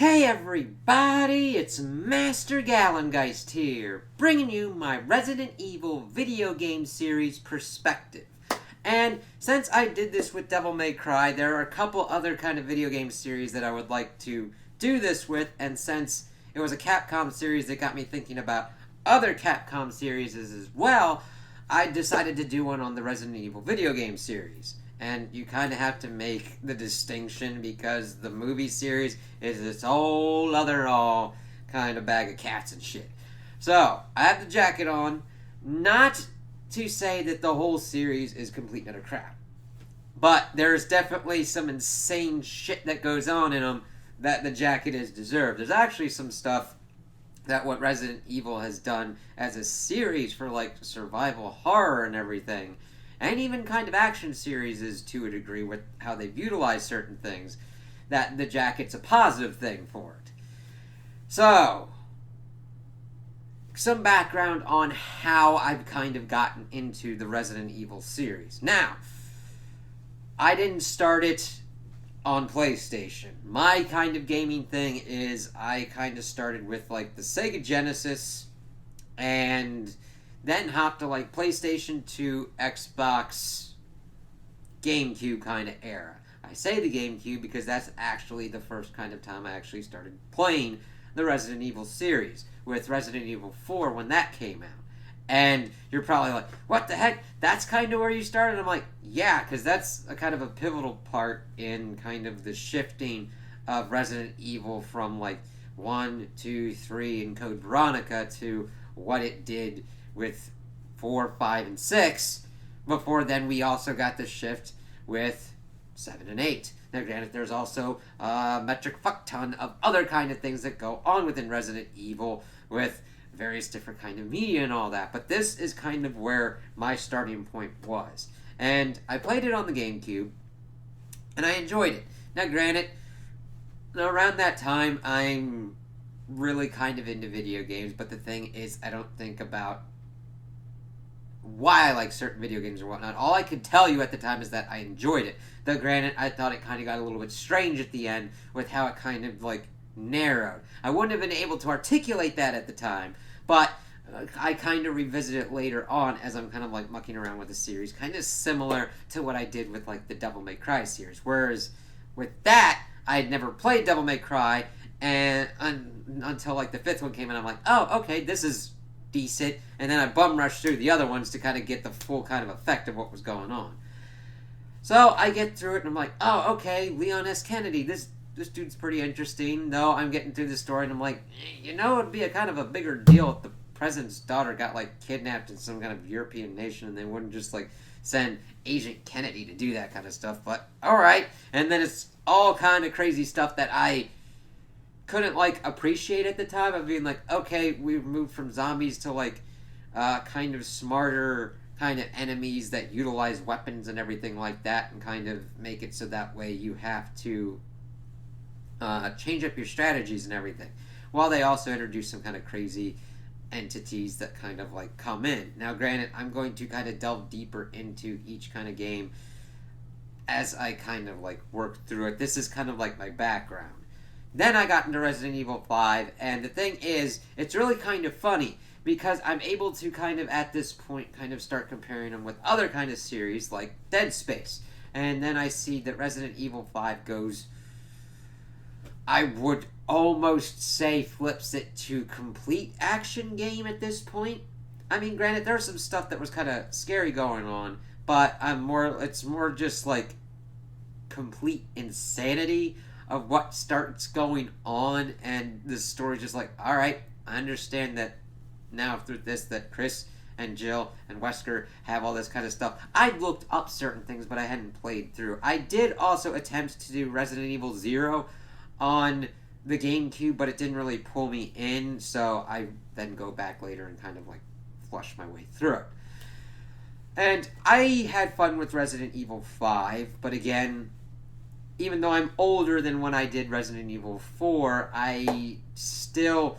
Hey everybody, it's Master Gallengeist here, bringing you my Resident Evil video game series perspective. And since I did this with Devil May Cry, there are a couple other kind of video game series that I would like to do this with, and since it was a Capcom series that got me thinking about other Capcom series as well, I decided to do one on the Resident Evil video game series. And you kind of have to make the distinction because the movie series is this whole other kind of bag of cats and shit. So, I have the jacket on, not to say that the whole series is complete utter crap. But there's definitely some insane shit that goes on in them that the jacket is deserved. There's actually some stuff that what Resident Evil has done as a series for like survival horror and everything, and even kind of action series is to a degree with how they've utilized certain things, that the jacket's a positive thing for it. So, some background on how I've kind of gotten into the Resident Evil series. Now, I didn't start it on PlayStation. My kind of gaming thing is I kind of started with like the Sega Genesis and then hopped to like PlayStation 2, Xbox, GameCube kind of era. I say the GameCube because that's actually the first kind of time I actually started playing the Resident Evil series, with Resident Evil 4 when that came out. And you're probably like, what the heck? That's kind of where you started? I'm like, yeah, because that's a kind of a pivotal part in kind of the shifting of Resident Evil from like 1, 2, 3 and Code Veronica to what it did with 4, 5, and 6. Before then, we also got the shift with 7 and 8. Now, granted, there's also a metric fuck ton of other kind of things that go on within Resident Evil with various different kind of media and all that. But this is kind of where my starting point was. And I played it on the GameCube, and I enjoyed it. Now, granted, around that time, I'm really kind of into video games, but the thing is, I don't think about why I like certain video games or whatnot. All I could tell you at the time is that I enjoyed it. Though granted, I thought it kind of got a little bit strange at the end with how it kind of like narrowed. I wouldn't have been able to articulate that at the time, but I kind of revisit it later on as I'm kind of like mucking around with the series, kind of similar to what I did with like the Devil May Cry series. Whereas with that, I had never played Devil May Cry and until like the 5th one came in. I'm like, oh, okay, this is decent, and then I bum rushed through the other ones to kind of get the full kind of effect of what was going on. So I get through it and I'm like, oh, okay, Leon S. Kennedy, this dude's pretty interesting. Though I'm getting through the story and I'm like, you know, it'd be a kind of a bigger deal if the president's daughter got like kidnapped in some kind of European nation and they wouldn't just like send Agent Kennedy to do that kind of stuff. But alright. And then it's all kind of crazy stuff that I couldn't like appreciate at the time of being like, okay, we've moved from zombies to like kind of smarter kind of enemies that utilize weapons and everything like that, and kind of make it so that way you have to change up your strategies and everything, while they also introduce some kind of crazy entities that kind of like come in. Now granted, I'm going to kind of delve deeper into each kind of game as I kind of like work through it. This is kind of like my background. Then I got into Resident Evil 5, and the thing is, it's really kind of funny, because I'm able to kind of, at this point, kind of start comparing them with other kind of series, like Dead Space. And then I see that Resident Evil 5 goes, I would almost say flips it to complete action game at this point. I mean, granted, there's some stuff that was kind of scary going on, but it's more just like complete insanity of what starts going on, and the story's just like, alright, I understand that now through this that Chris and Jill and Wesker have all this kind of stuff. I looked up certain things, but I hadn't played through. I did also attempt to do Resident Evil 0 on the GameCube, but it didn't really pull me in, so I then go back later and kind of like flush my way through it. And I had fun with Resident Evil 5, but again, even though I'm older than when I did Resident Evil 4, I still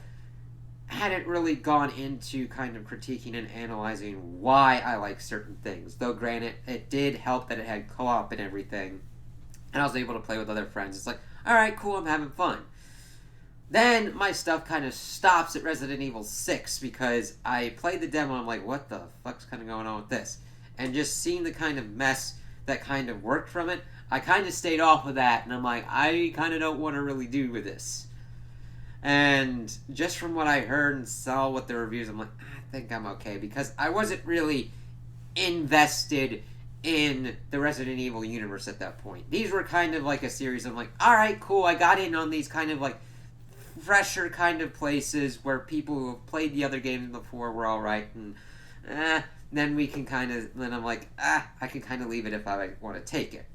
hadn't really gone into kind of critiquing and analyzing why I like certain things. Though granted, it did help that it had co-op and everything, and I was able to play with other friends. It's like, alright, cool, I'm having fun. Then my stuff kind of stops at Resident Evil 6 because I played the demo and I'm like, what the fuck's kind of going on with this? And just seeing the kind of mess that kind of worked from it, I kind of stayed off of that, and I'm like, I kind of don't want to really do with this. And just from what I heard and saw with the reviews, I'm like, I think I'm okay, because I wasn't really invested in the Resident Evil universe at that point. These were kind of like a series. I'm like, alright, cool, I got in on these kind of like fresher kind of places where people who have played the other games before were alright, and then we can kind of, then I'm like, I can kind of leave it if I want to take it.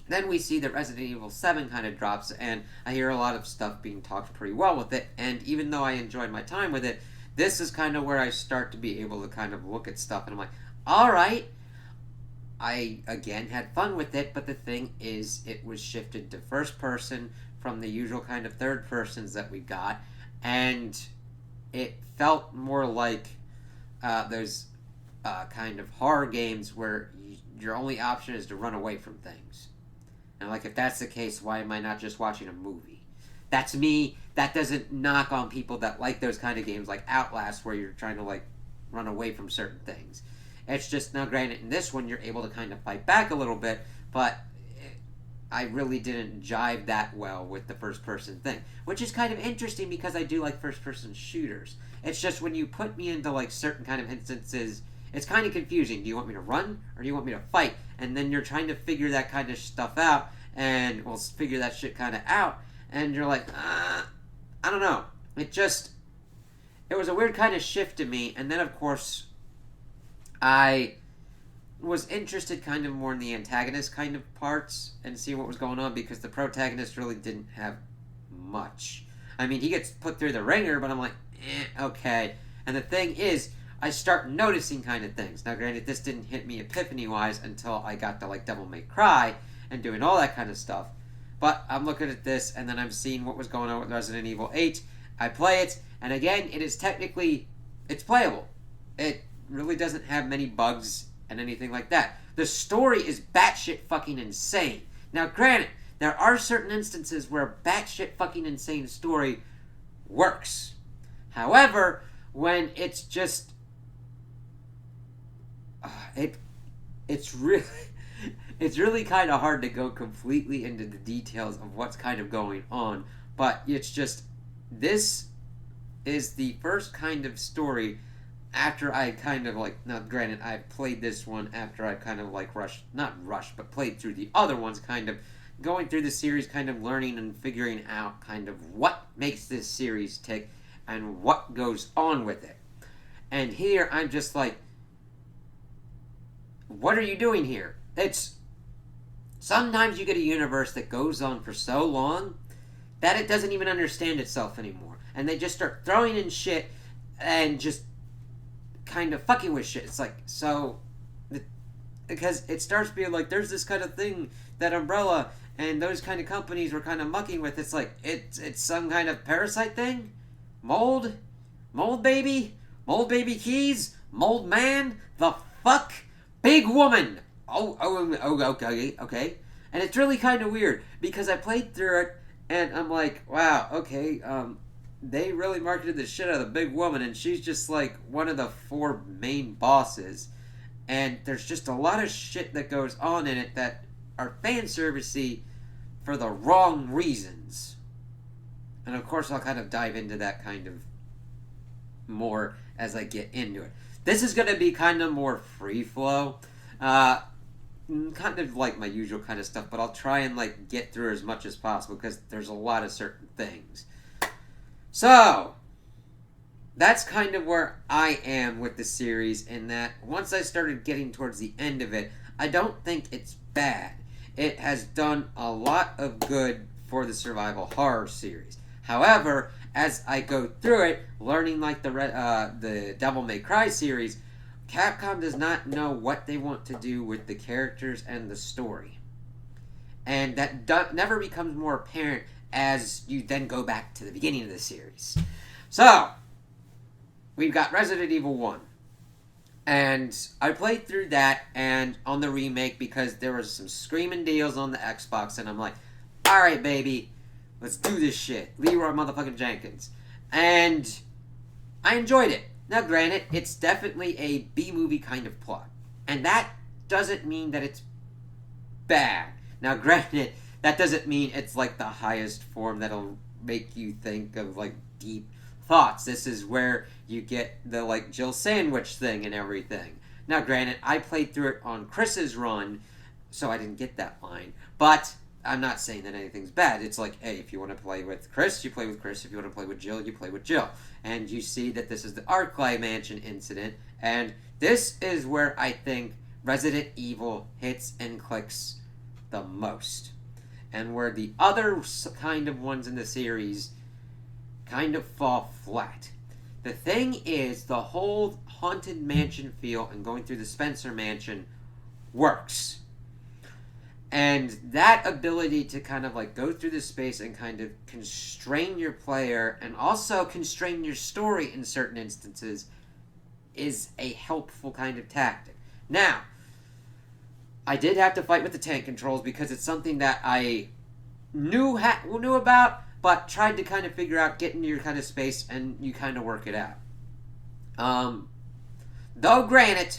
Then we see that Resident Evil 7 kind of drops, and I hear a lot of stuff being talked pretty well with it, and even though I enjoyed my time with it, this is kind of where I start to be able to kind of look at stuff, and I'm like, alright, I, again, had fun with it, but the thing is, it was shifted to first person from the usual kind of third persons that we got, and it felt more like those kind of horror games where your only option is to run away from things. And like, if that's the case, why am I not just watching a movie? That's me. That doesn't knock on people that like those kind of games like Outlast, where you're trying to like run away from certain things. It's just, now granted, in this one you're able to kind of fight back a little bit, but I really didn't jive that well with the first person thing, which is kind of interesting because I do like first person shooters. It's just when you put me into like certain kind of instances, it's kind of confusing. Do you want me to run or do you want me to fight? And then you're trying to figure that kind of stuff out, and well, figure that shit kind of out, and you're like, I don't know. It was a weird kind of shift to me. And then of course I was interested kind of more in the antagonist kind of parts and see what was going on, because the protagonist really didn't have much. I mean, he gets put through the ringer, but I'm like, okay. And the thing is, I start noticing kind of things. Now granted, this didn't hit me epiphany-wise until I got to like Devil May Cry and doing all that kind of stuff. But I'm looking at this, and then I'm seeing what was going on with Resident Evil 8. I play it, and again, it is technically, it's playable. It really doesn't have many bugs and anything like that. The story is batshit fucking insane. Now granted, there are certain instances where batshit fucking insane story works. However, when it's just it's really kind of hard to go completely into the details of what's kind of going on, but it's just, this is the first kind of story after I kind of like, now granted, I've played this one after I kind of like but played through the other ones, kind of going through the series, kind of learning and figuring out kind of what makes this series tick and what goes on with it. And here I'm just like, what are you doing here? It's, sometimes you get a universe that goes on for so long that it doesn't even understand itself anymore, and they just start throwing in shit and just kind of fucking with shit. It's like, so, because it starts being like, there's this kind of thing that Umbrella and those kind of companies were kind of mucking with. It's like, it's some kind of parasite thing? Mold baby keys? Mold man? The fuck? Big woman! Okay. And it's really kind of weird, because I played through it, and I'm like, wow, okay, they really marketed the shit out of the big woman, and she's just like one of the 4 main bosses, and there's just a lot of shit that goes on in it that are fan servicey for the wrong reasons. And of course I'll kind of dive into that kind of more as I get into it. This is going to be kind of more free flow, kind of like my usual kind of stuff, but I'll try and like get through as much as possible, because there's a lot of certain things. So, that's kind of where I am with the series, in that once I started getting towards the end of it, I don't think it's bad. It has done a lot of good for the survival horror series. However, as I go through it, learning like the Devil May Cry series, Capcom does not know what they want to do with the characters and the story. And that never becomes more apparent as you then go back to the beginning of the series. So, we've got Resident Evil 1. And I played through that and on the remake, because there was some screaming deals on the Xbox, and I'm like, alright baby, Let's do this shit. Leroy motherfucking Jenkins. And I enjoyed it. Now, granted, it's definitely a B-movie kind of plot. And that doesn't mean that it's bad. Now, granted, that doesn't mean it's like the highest form that'll make you think of, like, deep thoughts. This is where you get the, like, Jill Sandwich thing and everything. Now, granted, I played through it on Chris's run, so I didn't get that line. But I'm not saying that anything's bad. It's like, hey, if you want to play with Chris, you play with Chris. If you want to play with Jill, you play with Jill. And you see that this is the Arclight Mansion incident. And this is where I think Resident Evil hits and clicks the most. And where the other kind of ones in the series kind of fall flat. The thing is, the whole Haunted Mansion feel and going through the Spencer Mansion works. And that ability to kind of like go through the space and kind of constrain your player and also constrain your story in certain instances is a helpful kind of tactic. Now, I did have to fight with the tank controls because it's something that I knew about, but tried to kind of figure out, get into your kind of space, and you kind of work it out. Though granted,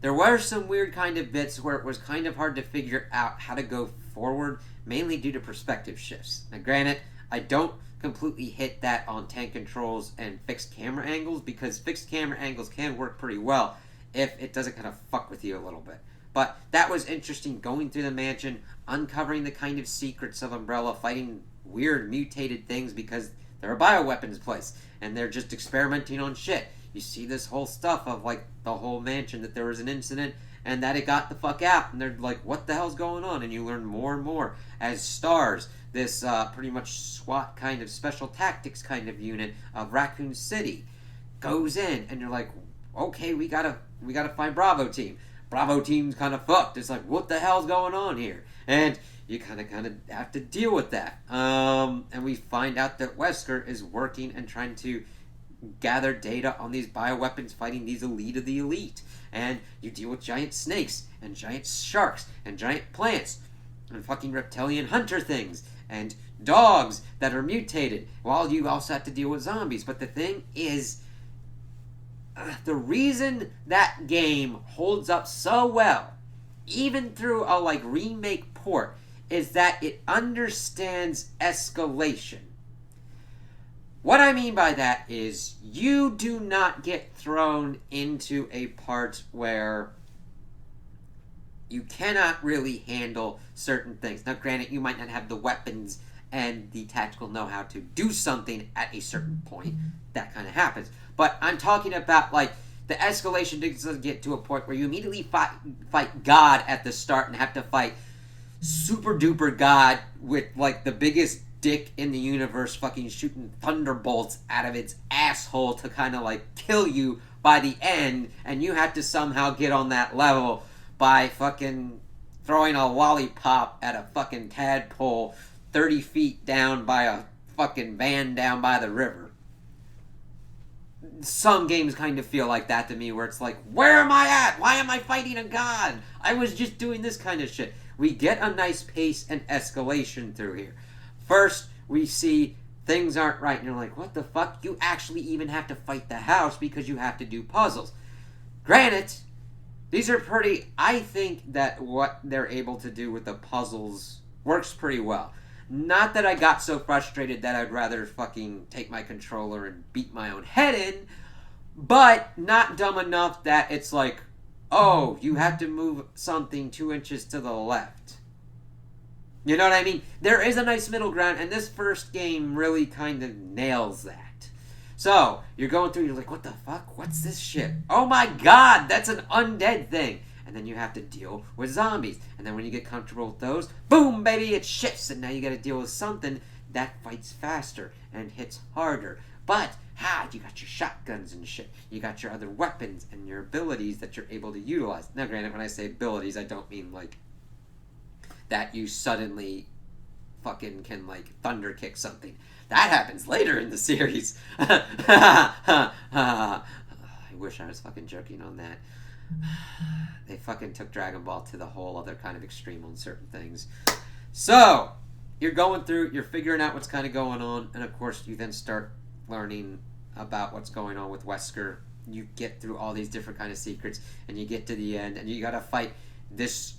there were some weird kind of bits where it was kind of hard to figure out how to go forward, mainly due to perspective shifts. Now granted, I don't completely hit that on tank controls and fixed camera angles, because fixed camera angles can work pretty well if it doesn't kind of fuck with you a little bit. But that was interesting, going through the mansion, uncovering the kind of secrets of Umbrella, fighting weird mutated things because they're a bioweapons place, and they're just experimenting on shit. You see this whole stuff of, like, the whole mansion, that there was an incident, and that it got the fuck out, and they're like, what the hell's going on? And you learn more and more as STARS, this pretty much SWAT kind of special tactics kind of unit of Raccoon City, goes in, and you're like, okay, we gotta find Bravo Team. Bravo Team's kind of fucked. It's like, what the hell's going on here? And you kind of have to deal with that. And we find out that Wesker is working and trying to gather data on these bioweapons, fighting these elite of the elite. And you deal with giant snakes and giant sharks and giant plants and fucking reptilian hunter things and dogs that are mutated, while you also have to deal with zombies. But the thing is, the reason that game holds up so well, even through a like remake port, is that it understands escalation. What I mean by that is, you do not get thrown into a part where you cannot really handle certain things. Now granted, you might not have the weapons and the tactical know-how to do something at a certain point. That kind of happens. But I'm talking about, like, the escalation doesn't get to a point where you immediately fight God at the start and have to fight super duper God with, like, the biggest dick in the universe fucking shooting thunderbolts out of its asshole to kind of, like, kill you by the end, and you have to somehow get on that level by fucking throwing a lollipop at a fucking tadpole 30 feet down by a fucking van down by the river. Some games kind of feel like that to me, where it's like, where am I at? Why am I fighting a god? I was just doing this kind of shit. We get a nice pace and escalation through here. First, we see things aren't right, and you're like, what the fuck? You actually even have to fight the house because you have to do puzzles. Granted, these are pretty... I think that what they're able to do with the puzzles works pretty well. Not that I got so frustrated that I'd rather fucking take my controller and beat my own head in, but not dumb enough that it's like, oh, you have to move something 2 inches to the left. You know what I mean? There is a nice middle ground, and this first game really kind of nails that. So, you're going through, you're like, what the fuck? What's this shit? Oh my god, that's an undead thing. And then you have to deal with zombies. And then when you get comfortable with those, boom, baby, it shifts. And now you got to deal with something that fights faster and hits harder. But, you got your shotguns and shit. You got your other weapons and your abilities that you're able to utilize. Now, granted, when I say abilities, I don't mean, like, that you suddenly fucking can, like, thunder kick something. That happens later in the series. I wish I was fucking joking on that. They fucking took Dragon Ball to the whole other kind of extreme on certain things. So, you're going through, you're figuring out what's kind of going on, and of course you then start learning about what's going on with Wesker. You get through all these different kind of secrets, and you get to the end, and you gotta fight this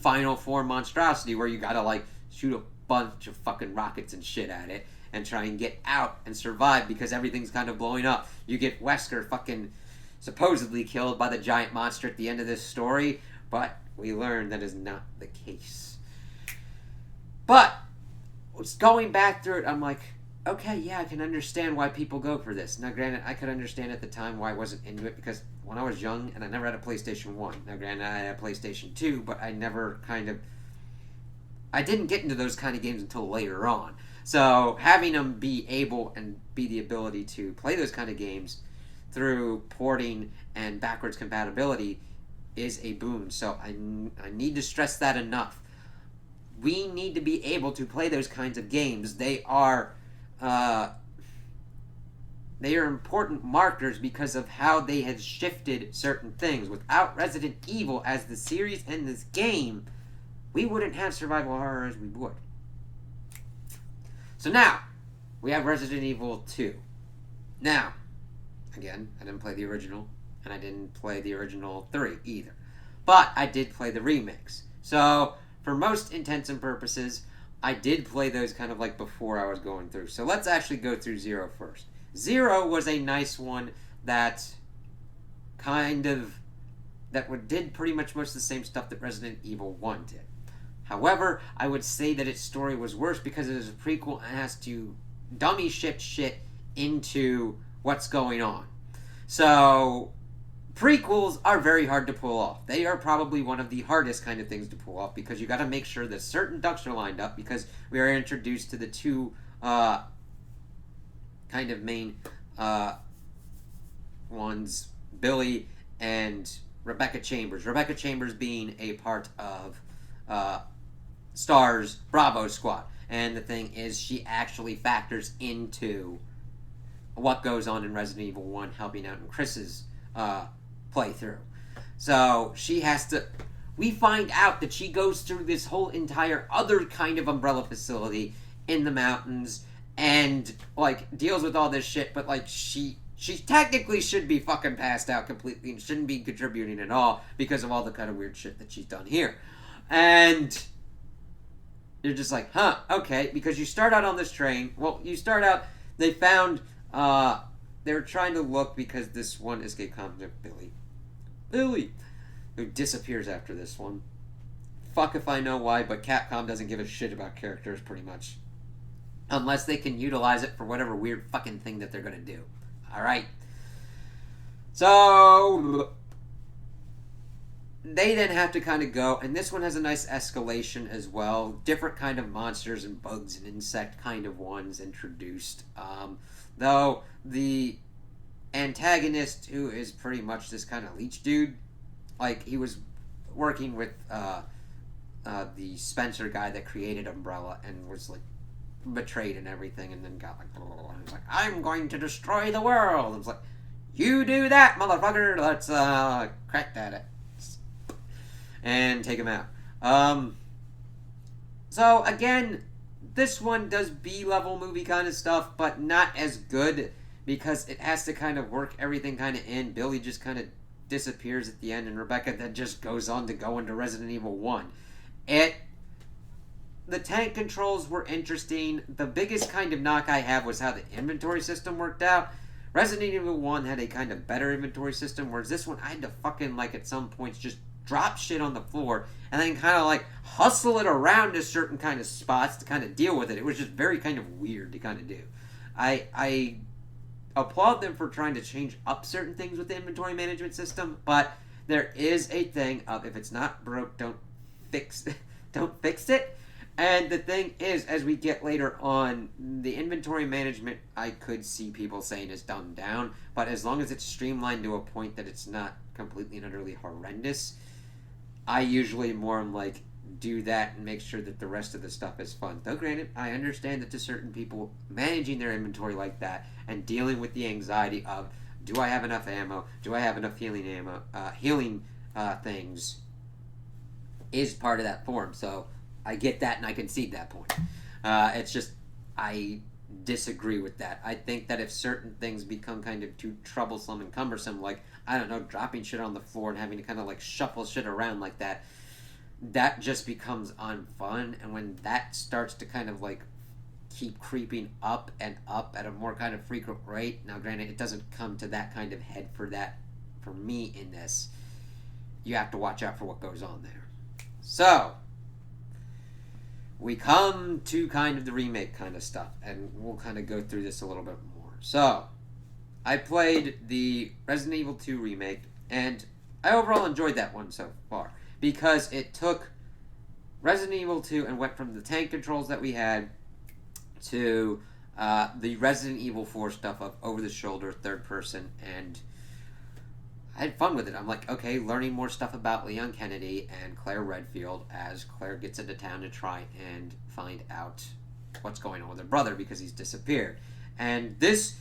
final form monstrosity where you gotta like shoot a bunch of fucking rockets and shit at it and try and get out and survive because everything's kind of blowing up. You get Wesker fucking supposedly killed by the giant monster at the end of this story, but we learn that is not the case. But going back through it, I'm like, okay, yeah, I can understand why people go for this. Now, granted, I could understand at the time why I wasn't into it because when I was young and I never had a PlayStation 1. Now, granted, I had a PlayStation 2, but I never I didn't get into those kind of games until later on. So having them be able and be the ability to play those kind of games through porting and backwards compatibility is a boon. So I need to stress that enough. We need to be able to play those kinds of games. They are important markers because of how they have shifted certain things. Without Resident Evil as the series and this game, we wouldn't have survival horror as we would. So now, we have Resident Evil 2. Now, again, I didn't play the original, and I didn't play the original 3 either. But I did play the remakes. So, for most intents and purposes, I did play those kind of like before I was going through. So let's actually go through 0 first. 0 was a nice one that did pretty much most of the same stuff that Resident Evil 1 did. However, I would say that its story was worse because it is a prequel and has to dummy shift shit into what's going on. So, prequels are very hard to pull off. They are probably one of the hardest kind of things to pull off because you got to make sure that certain ducks are lined up because we are introduced to the two kind of main ones, Billy and Rebecca Chambers. Rebecca Chambers being a part of Star's Bravo Squad. And the thing is, she actually factors into what goes on in Resident Evil 1, helping out in Chris's playthrough. So she has to... We find out that she goes through this whole entire other kind of umbrella facility in the mountains and, like, deals with all this shit, but, like, she technically should be fucking passed out completely and shouldn't be contributing at all because of all the kind of weird shit that she's done here. And you're just like, huh, okay, because you start out on this train. Well, you start out, they found, they were trying to look because this one escape convict, Billy, who disappears after this one. Fuck if I know why, but Capcom doesn't give a shit about characters, pretty much. Unless they can utilize it for whatever weird fucking thing that they're gonna do. Alright. So they then have to kind of go, and this one has a nice escalation as well. Different kind of monsters and bugs and insect kind of ones introduced. Though the antagonist, who is pretty much this kind of leech dude, like he was working with the Spencer guy that created Umbrella and was like betrayed and everything, and then got like, and was like, I'm going to destroy the world. I was like, you do that, motherfucker. Let's crack that at and take him out. So again, this one does B-level movie kind of stuff, but not as good because it has to kind of work everything kind of in. Billy just kind of disappears at the end, and Rebecca then just goes on to go into Resident Evil 1. The tank controls were interesting. The biggest kind of knock I have was how the inventory system worked out. Resident Evil 1 had a kind of better inventory system, whereas this one I had to fucking, like, at some points just drop shit on the floor and then kind of, like, hustle it around to certain kind of spots to kind of deal with it. It was just very kind of weird to kind of do. I applaud them for trying to change up certain things with the inventory management system, but there is a thing of if it's not broke, don't fix it. And the thing is, as we get later on, the inventory management I could see people saying is dumbed down, but as long as it's streamlined to a point that it's not completely and utterly horrendous, I usually more am like, do that and make sure that the rest of the stuff is fun. Though granted, I understand that to certain people, managing their inventory like that and dealing with the anxiety of, do I have enough ammo? Do I have enough healing things is part of that form. So I get that and I concede that point. It's just, I disagree with that. I think that if certain things become kind of too troublesome and cumbersome, like, I don't know, dropping shit on the floor and having to kind of like shuffle shit around like that, that just becomes unfun. And when that starts to kind of like keep creeping up and up at a more kind of frequent rate, now granted, it doesn't come to that kind of head for that, for me in this, you have to watch out for what goes on there. So, we come to kind of the remake kind of stuff, and we'll kind of go through this a little bit more. So, I played the Resident Evil 2 remake, and I overall enjoyed that one so far, because it took Resident Evil 2 and went from the tank controls that we had to the Resident Evil 4 stuff of over-the-shoulder, third person, and I had fun with it. I'm like, okay, learning more stuff about Leon Kennedy and Claire Redfield as Claire gets into town to try and find out what's going on with her brother because he's disappeared. And this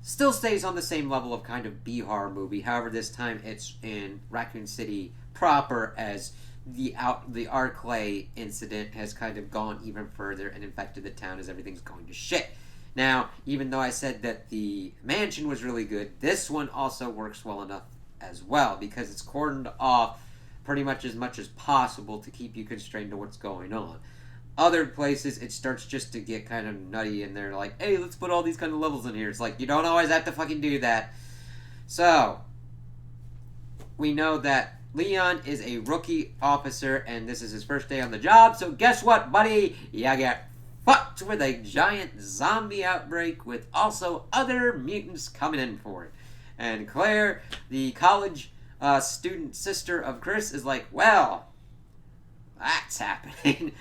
still stays on the same level of kind of B-horror movie. However, this time it's in Raccoon City proper, as the Arclay incident has kind of gone even further and infected the town as everything's going to shit. Now, even though I said that the mansion was really good, this one also works well enough as well, because it's cordoned off pretty much as possible to keep you constrained to what's going on. Other places, it starts just to get kind of nutty, and they're like, hey, let's put all these kind of levels in here. It's like, you don't always have to fucking do that. So, we know that Leon is a rookie officer, and this is his first day on the job, so guess what, buddy? You get fucked with a giant zombie outbreak with also other mutants coming in for it. And Claire, the college student sister of Chris, is like, well, that's happening.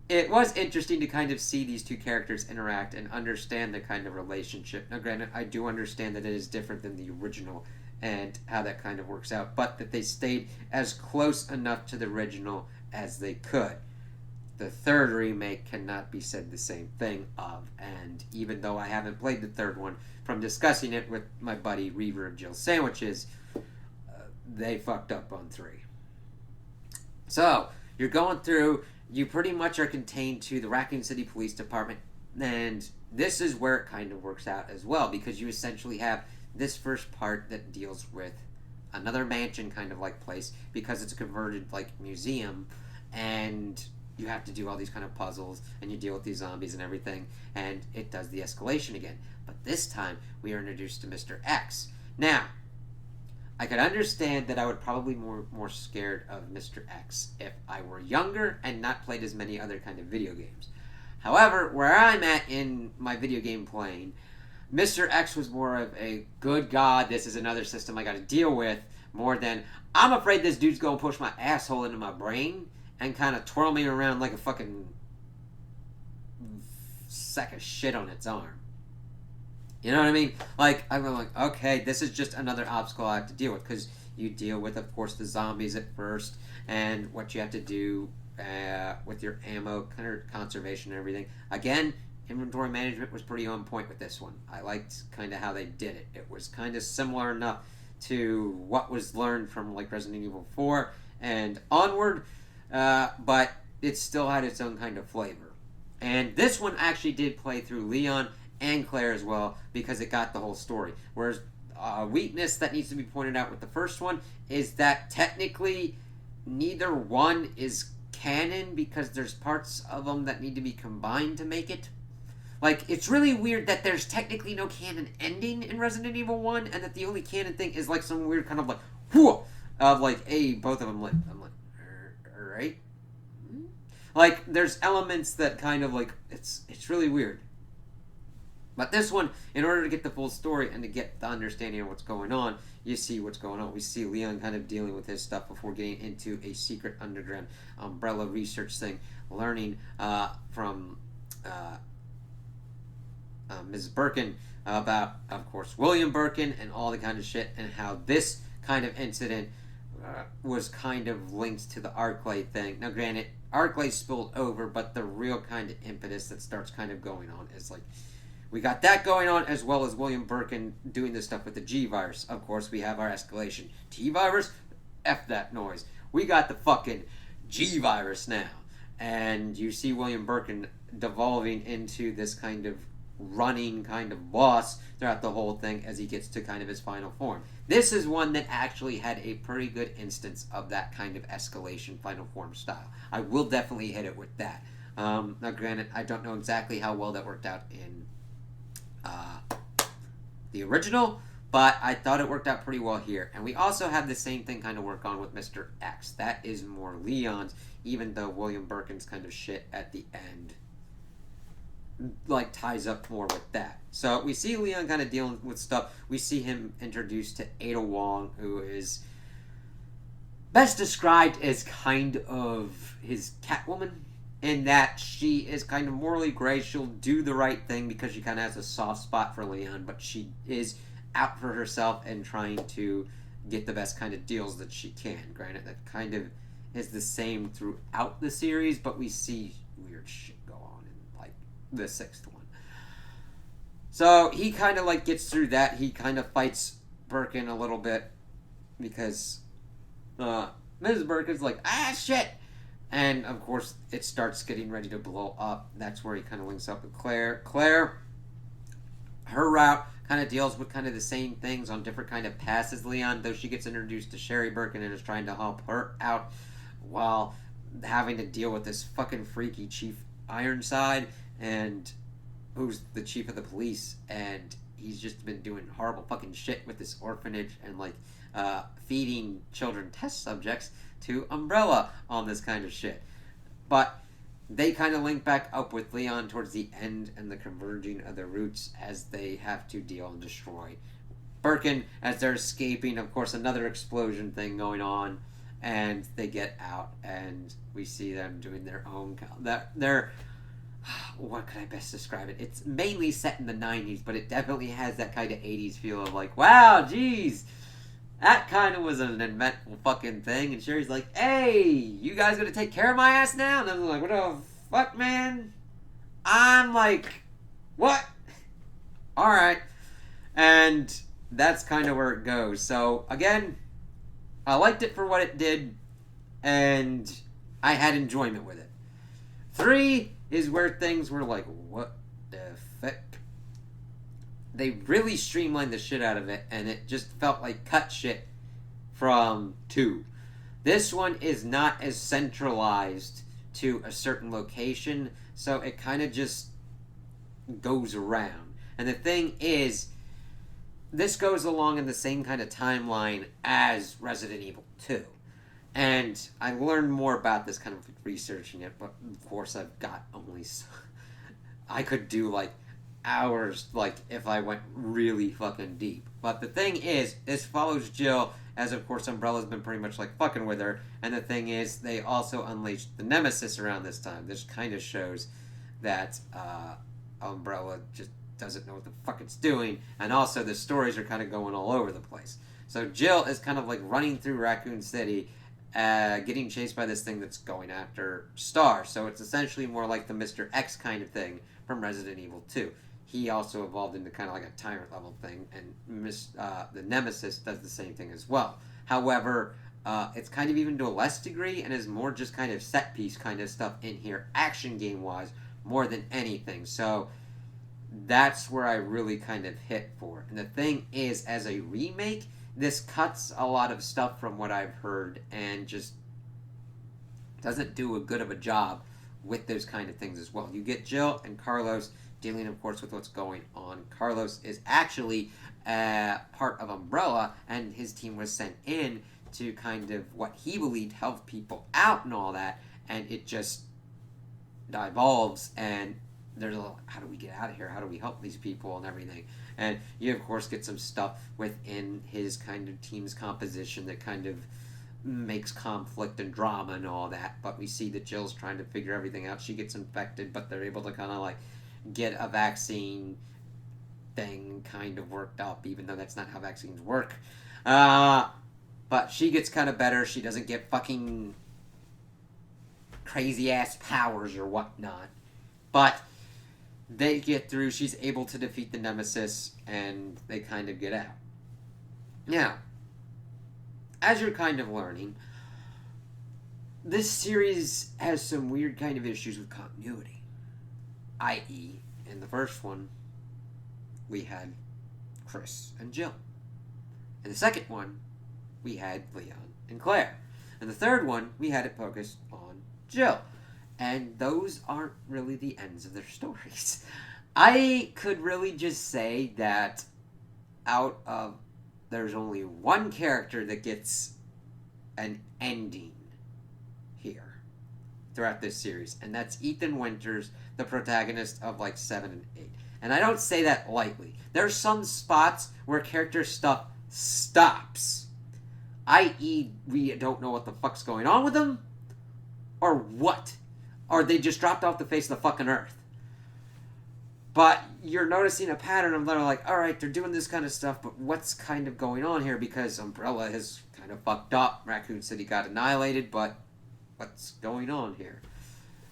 It was interesting to kind of see these two characters interact and understand the kind of relationship. Now, granted, I do understand that it is different than the original and how that kind of works out, but that they stayed as close enough to the original as they could. The third remake cannot be said the same thing of, and even though I haven't played the third one, from discussing it with my buddy Reaver of Jill Sandwiches, they fucked up on 3. So, you're going through, you pretty much are contained to the Raccoon City Police Department, and this is where it kind of works out as well, because you essentially have this first part that deals with another mansion kind of like place, because it's a converted like museum, and you have to do all these kind of puzzles, and you deal with these zombies and everything, and it does the escalation again. But this time, we are introduced to Mr. X. Now, I could understand that I would probably be more scared of Mr. X if I were younger and not played as many other kind of video games. However, where I'm at in my video game playing, Mr. X was more of a, good God, this is another system I gotta deal with, more than, I'm afraid this dude's gonna push my asshole into my brain and kind of twirl me around like a fucking sack of shit on its arm. You know what I mean? Like, I'm like, okay, this is just another obstacle I have to deal with, because you deal with, of course, the zombies at first, and what you have to do with your ammo conservation and everything. Again, inventory management was pretty on point with this one. I liked kind of how they did it. It was kind of similar enough to what was learned from like Resident Evil 4 and onward, but it still had its own kind of flavor. And this one actually did play through Leon and Claire as well, because it got the whole story. Whereas a weakness that needs to be pointed out with the first one is that technically neither one is canon, because there's parts of them that need to be combined to make it. Like, it's really weird that there's technically no canon ending in Resident Evil 1, and that the only canon thing is like some weird kind of like, whoo, of like, hey, both of them lived. I'm like, alright. Like, there's elements that kind of like, it's really weird. But this one, in order to get the full story and to get the understanding of what's going on, you see what's going on. We see Leon kind of dealing with his stuff before getting into a secret underground umbrella research thing, learning from Mrs. Birkin about, of course, William Birkin and all the kind of shit, and how this kind of incident was kind of linked to the Arclay thing. Now, granted, Arclay spilled over, but the real kind of impetus that starts kind of going on is like, we got that going on, as well as William Birkin doing this stuff with the G-Virus. Of course, we have our escalation. T-Virus? F that noise. We got the fucking G-Virus now. And you see William Birkin devolving into this kind of running kind of boss throughout the whole thing as he gets to kind of his final form. This is one that actually had a pretty good instance of that kind of escalation final form style. I will definitely hit it with that. Now, granted, I don't know exactly how well that worked out in the original, but I thought it worked out pretty well here. And we also have the same thing kind of work on with Mr. X. That is more Leon's, even though William Birkin's kind of shit at the end like ties up more with that. So we see Leon kind of dealing with stuff. We see him introduced to Ada Wong, who is best described as kind of his Catwoman, in that she is kind of morally gray. She'll do the right thing because she kind of has a soft spot for Leon, but she is out for herself and trying to get the best kind of deals that she can. Granted, that kind of is the same throughout the series, but we see weird shit go on in like the sixth one. So he kind of like gets through that. He kind of fights Birkin a little bit because Mrs. Birkin's like, shit! And of course, it starts getting ready to blow up. That's where he kind of links up with Claire. Claire, her route kind of deals with kind of the same things on different kind of paths as Leon, though she gets introduced to Sherry Birkin and is trying to help her out while having to deal with this fucking freaky Chief Ironside, and who's the chief of the police, and he's just been doing horrible fucking shit with this orphanage and like feeding children test subjects to Umbrella on this kind of shit. But they kind of link back up with Leon towards the end and the converging of their roots as they have to deal and destroy Birkin as they're escaping. Of course, another explosion thing going on, and they get out, and we see them doing their own. Their what could I best describe it? It's mainly set in the 90s, but it definitely has that kind of 80s feel of like, wow, geez, that kind of was an eventful fucking thing. And Sherry's like, hey, you guys gonna take care of my ass now? And I'm like, what the fuck, man? I'm like, what? Alright. And that's kind of where it goes. So, again, I liked it for what it did, and I had enjoyment with it. 3 is where things were like, what the fuck? They really streamlined the shit out of it, and it just felt like cut shit from 2. This one is not as centralized to a certain location, so it kind of just goes around. And the thing is, this goes along in the same kind of timeline as Resident Evil 2. And I learned more about this kind of researching it, but of course I've got only I could do like hours, like if I went really fucking deep. But the thing is, this follows Jill, as of course Umbrella's been pretty much like fucking with her. And the thing is, they also unleashed the Nemesis around this time. This kind of shows that Umbrella just doesn't know what the fuck it's doing, and also the stories are kind of going all over the place. So Jill is kind of like running through Raccoon City, getting chased by this thing that's going after Star. So it's essentially more like the Mr. X kind of thing from Resident Evil 2. He also evolved into kind of like a tyrant level thing, and the Nemesis does the same thing as well. However, it's kind of even to a less degree, and is more just kind of set piece kind of stuff in here, action game wise, more than anything. So that's where I really kind of hit for. And the thing is, as a remake, this cuts a lot of stuff from what I've heard and just doesn't do a good of a job with those kind of things as well. You get Jill and Carlos dealing, of course, with what's going on. Carlos is actually part of Umbrella, and his team was sent in to kind of what he believed help people out and all that, and it just devolves, and there's a little, how do we get out of here? How do we help these people and everything? And you, of course, get some stuff within his kind of team's composition that kind of makes conflict and drama and all that. But we see that Jill's trying to figure everything out. She gets infected, but they're able to kind of like get a vaccine thing kind of worked up, even though that's not how vaccines work. But she gets kind of better. She doesn't get fucking crazy ass powers or whatnot. But they get through, she's able to defeat the Nemesis, and they kind of get out. Now, as you're kind of learning, this series has some weird kind of issues with continuity. I.e., in the first one, we had Chris and Jill. In the second one, we had Leon and Claire. In the third one, we had it focused on Jill. And those aren't really the ends of their stories. I could really just say that there's only one character that gets an ending here throughout this series, and that's Ethan Winters, the protagonist of like 7 and 8. And I don't say that lightly. There's some spots where character stuff stops, i.e., we don't know what the fuck's going on with them, or what, or they just dropped off the face of the fucking earth. But you're noticing a pattern of them like, all right, they're doing this kind of stuff, but what's kind of going on here? Because Umbrella has kind of fucked up. Raccoon City got annihilated, but what's going on here?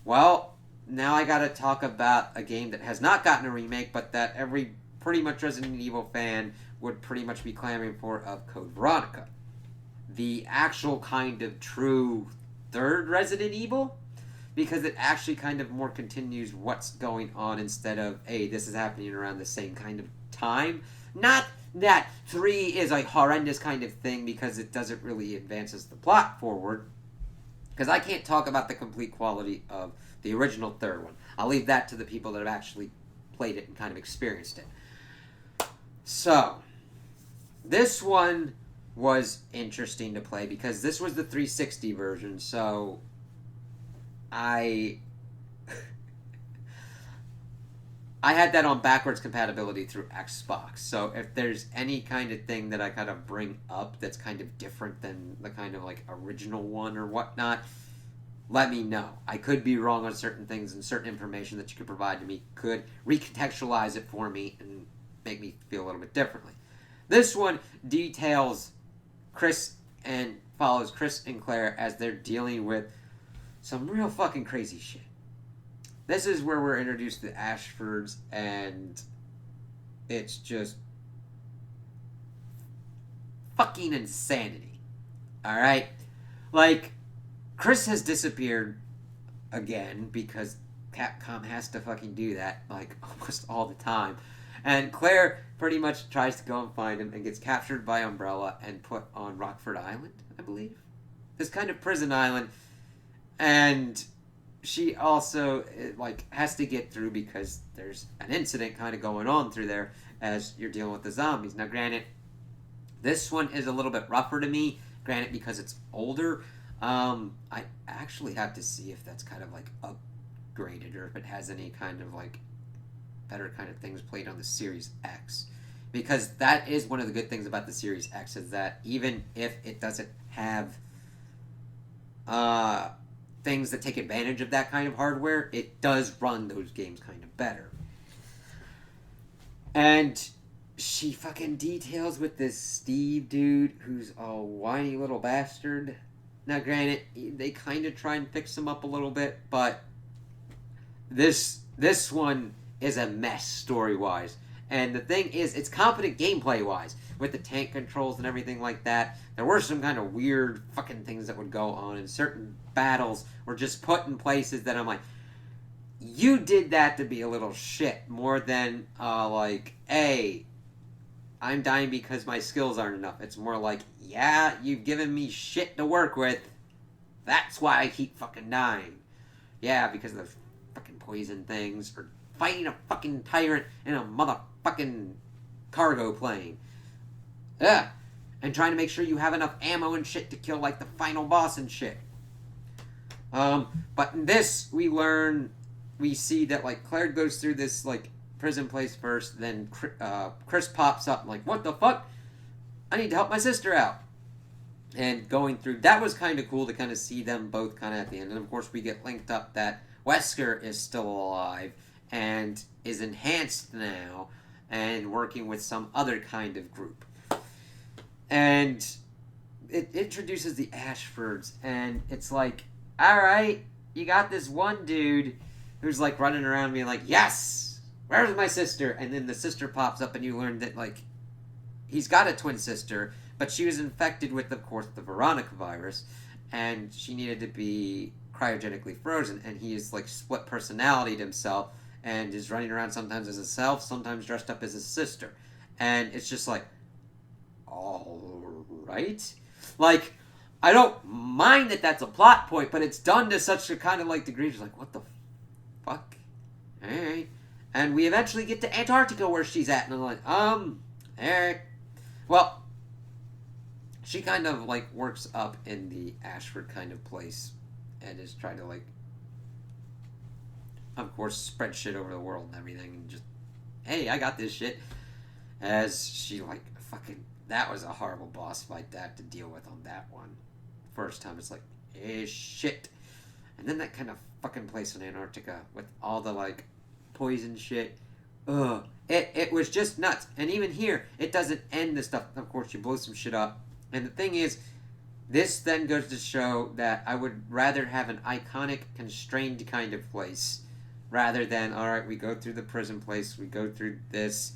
Well, now I gotta talk about a game that has not gotten a remake, but that every pretty much Resident Evil fan would pretty much be clamoring for, of Code Veronica. The actual kind of true third Resident Evil, because it actually kind of more continues what's going on instead of, hey, this is happening around the same kind of time. Not that 3 is a horrendous kind of thing because it doesn't really advances the plot forward. Because I can't talk about the complete quality of the original third one. I'll leave that to the people that have actually played it and kind of experienced it. So, this one was interesting to play because this was the 360 version, so I had that on backwards compatibility through Xbox. So if there's any kind of thing that I kind of bring up that's kind of different than the kind of like original one or whatnot, let me know. I could be wrong on certain things, and certain information that you could provide to me could recontextualize it for me and make me feel a little bit differently. This one details follows Chris and Claire as they're dealing with some real fucking crazy shit. This is where we're introduced to Ashfords, and it's just fucking insanity. Alright? Like, Chris has disappeared again because Capcom has to fucking do that, like, almost all the time. And Claire pretty much tries to go and find him and gets captured by Umbrella and put on Rockford Island, I believe. This kind of prison island. And she also, like, has to get through because there's an incident kind of going on through there as you're dealing with the zombies. Now, granted, this one is a little bit rougher to me, granted, because it's older. I actually have to see if that's kind of, like, upgraded or if it has any kind of, like, better kind of things played on the Series X. Because that is one of the good things about the Series X, is that even if it doesn't have things that take advantage of that kind of hardware, it does run those games kind of better. And she fucking details with this Steve dude who's a whiny little bastard. Now, granted, they kind of try and fix him up a little bit, but this one is a mess story-wise. And the thing is, it's competent gameplay-wise, with the tank controls and everything like that. There were some kind of weird fucking things that would go on, and certain battles were just put in places that I'm like, you did that to be a little shit, more than, like, hey, I'm dying because my skills aren't enough. It's more like, yeah, you've given me shit to work with. That's why I keep fucking dying. Yeah, because of those fucking poison things, or fighting a fucking tyrant in a motherfucking cargo plane. Yeah. And trying to make sure you have enough ammo and shit to kill, like, the final boss and shit. But in this, we see that, like, Claire goes through this, like, prison place first, then Chris pops up, like, what the fuck? I need to help my sister out. And going through, that was kind of cool to kind of see them both kind of at the end. And, of course, we get linked up that Wesker is still alive and is enhanced now and working with some other kind of group. And it introduces the Ashfords, and it's like, alright, you got this one dude who's, like, running around being like, yes, where's my sister? And then the sister pops up, and you learn that, like, he's got a twin sister, but she was infected with, of course, the Veronica virus, and she needed to be cryogenically frozen, and he is like split personality to himself and is running around sometimes as himself, sometimes dressed up as his sister. And it's just like, all right. Like, I don't mind that that's a plot point, but it's done to such a kind of like degree. Just like, what the fuck? Alright. And we eventually get to Antarctica where she's at, and I'm like, alright. Well, she kind of like works up in the Ashford kind of place and is trying to like, of course, spread shit over the world and everything, and just, hey, I got this shit. As she like fucking, that was a horrible boss fight to have to deal with on that one. First time, it's like, eh, shit. And then that kind of fucking place in Antarctica with all the like poison shit. Ugh. It was just nuts. And even here, it doesn't end the stuff. Of course, you blow some shit up. And the thing is, this then goes to show that I would rather have an iconic, constrained kind of place rather than, alright, we go through the prison place, we go through this,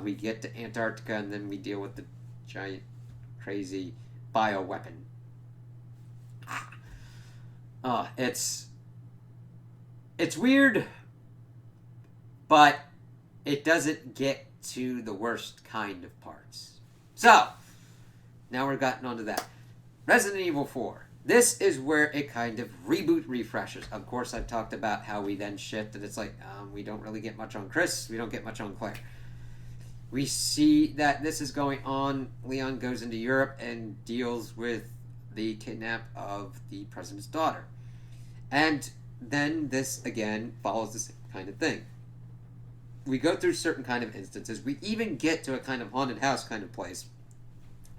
we get to Antarctica, and then we deal with the giant, crazy bioweapon. It's weird, but it doesn't get to the worst kind of parts. So, now we're gotten onto that. Resident Evil 4. This is where it kind of refreshes. Of course, I've talked about how we then shift, and it's like, we don't really get much on Chris, we don't get much on Claire. We see that this is going on. Leon goes into Europe and deals with the kidnap of the president's daughter. And then this, again, follows the same kind of thing. We go through certain kind of instances. We even get to a kind of haunted house kind of place.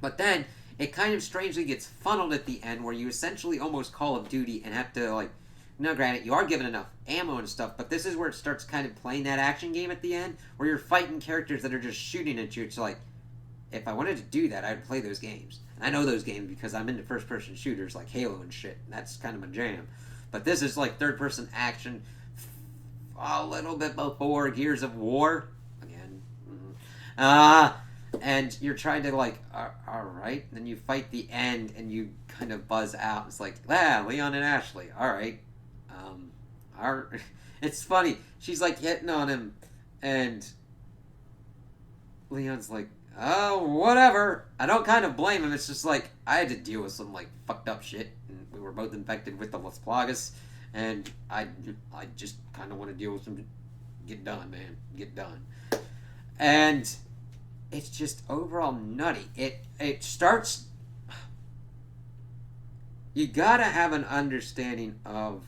But then, it kind of strangely gets funneled at the end where you essentially almost Call of Duty and have to, like, now granted, you are given enough ammo and stuff, but this is where it starts kind of playing that action game at the end, where you're fighting characters that are just shooting at you. It's like, if I wanted to do that, I'd play those games. And I know those games because I'm into first-person shooters like Halo and shit, and that's kind of my jam. But this is like third-person action, a little bit before Gears of War. Again. And you're trying to like, alright, then you fight the end, and you kind of buzz out. It's like, Leon and Ashley, alright. It's funny. She's like hitting on him, and Leon's like, oh, whatever. I don't kind of blame him. It's just like, I had to deal with some like fucked up shit, and we were both infected with the Las Plagas, and I just kind of want to deal with some. Get done, man. Get done. And it's just overall nutty. It starts. You gotta have an understanding of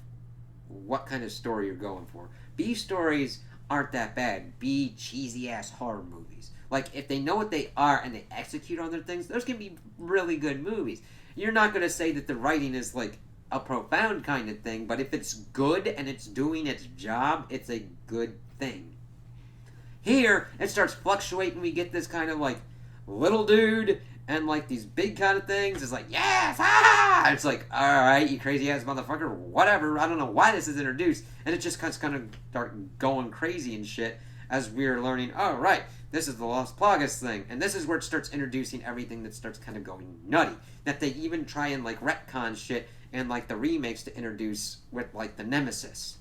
what kind of story you're going for. B stories aren't that bad. B cheesy ass horror movies. Like, if they know what they are and they execute on their things, those can be really good movies. You're not going to say that the writing is like a profound kind of thing, but if it's good and it's doing its job, it's a good thing. Here, it starts fluctuating. We get this kind of like little dude and like these big kind of things. It's like, yes, it's like, alright, you crazy ass motherfucker, whatever. I don't know why this is introduced. And it just kind of start going crazy and shit as we're learning, oh, right, this is the Las Plagas thing. And this is where it starts introducing everything that starts kind of going nutty. That they even try and like retcon shit and like the remakes to introduce with like the Nemesis.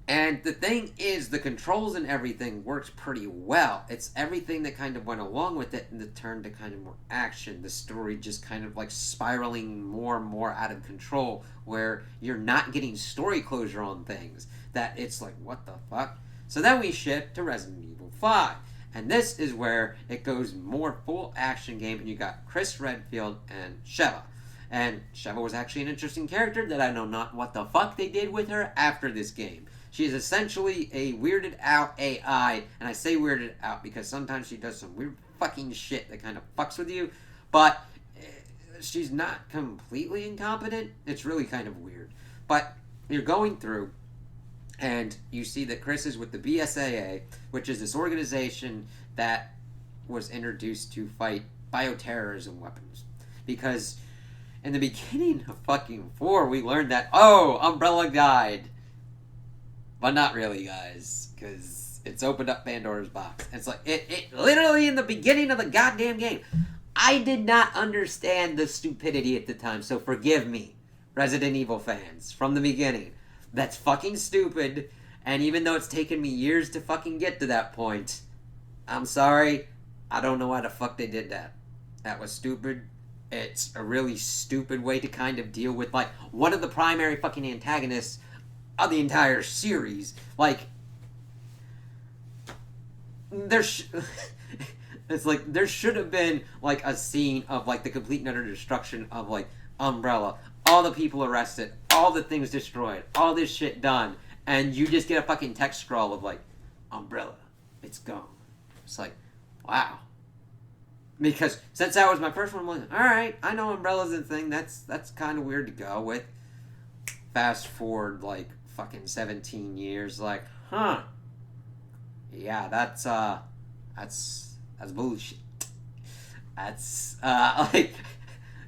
And the thing is, the controls and everything works pretty well. It's everything that kind of went along with it and the turn to kind of more action. The story just kind of like spiraling more and more out of control where you're not getting story closure on things. That it's like, what the fuck? So then we shift to Resident Evil 5. And this is where it goes more full action game, and you got Chris Redfield and Sheva. And Sheva was actually an interesting character that I know not what the fuck they did with her after this game. She is essentially a weirded out AI, and I say weirded out because sometimes she does some weird fucking shit that kind of fucks with you, but she's not completely incompetent. It's really kind of weird. But you're going through, and you see that Chris is with the BSAA, which is this organization that was introduced to fight bioterrorism weapons. Because in the beginning of fucking 4, we learned that, oh, Umbrella died. But not really, guys, because it's opened up Pandora's box. It's like, it literally in the beginning of the goddamn game. I did not understand the stupidity at the time, so forgive me, Resident Evil fans, from the beginning. That's fucking stupid, and even though it's taken me years to fucking get to that point, I'm sorry, I don't know why the fuck they did that. That was stupid. It's a really stupid way to kind of deal with, like, one of the primary fucking antagonists of the entire series. Like, there's... It's like, there should have been, like, a scene of, like, the complete and utter destruction of, like, Umbrella. All the people arrested, all the things destroyed, all this shit done, and you just get a fucking text scroll of, like, Umbrella, it's gone. It's like, wow. Because since that was my first one, I'm like, alright, I know Umbrella's a thing, that's kind of weird to go with. Fast forward, like, fucking 17 years, like, huh. Yeah, that's bullshit. That's, like,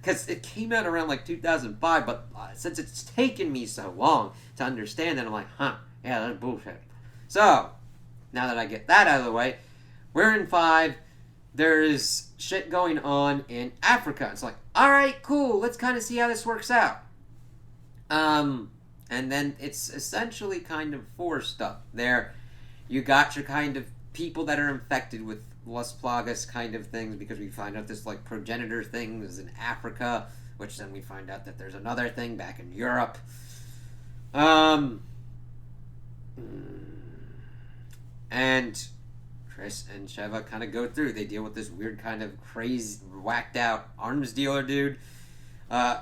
because it came out around, like, 2005, but since it's taken me so long to understand that, I'm like, huh, yeah, that's bullshit. So, now that I get that out of the way, we're in 5, there's shit going on in Africa. It's like, alright, cool, let's kind of see how this works out. And then it's essentially kind of 4 stuff. There, you got your kind of people that are infected with Las Plagas kind of things, because we find out this, like, progenitor thing is in Africa, which then we find out that there's another thing back in Europe. And Chris and Sheva kind of go through. They deal with this weird kind of crazy, whacked out arms dealer dude.